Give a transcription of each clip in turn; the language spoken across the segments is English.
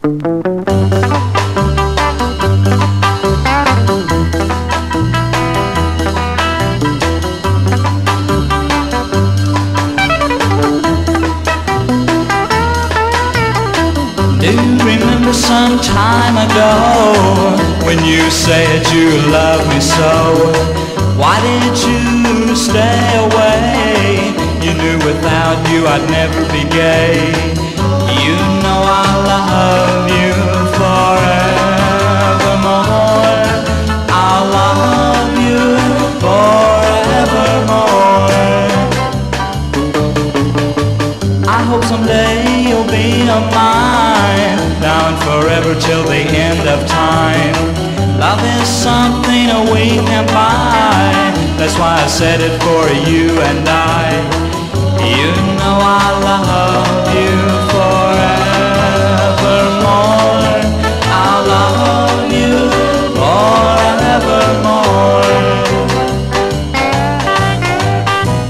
Do you remember some time ago when you said you loved me so? Why did you stay away? You knew without you I'd never be gay. You know I love you forevermore. I'll love you forevermore. I hope someday you'll be a mine, now and forever till the end of time. Love is something we can buy, that's why I said it for you and I. You know I love you forevermore. I'll love you forevermore.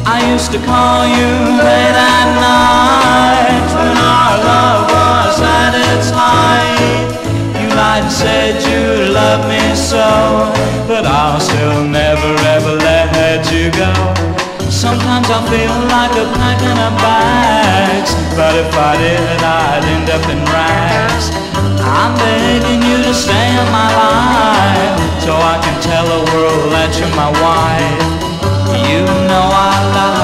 I used to call you late at night when our love was at its height. You lied and said you loved me so, but I'll still never ever let you go. Sometimes I feel like a pack in a bags, but if I did I'd end up in rags. I'm begging you to stay in my life so I can tell the world that you're my wife. You know I love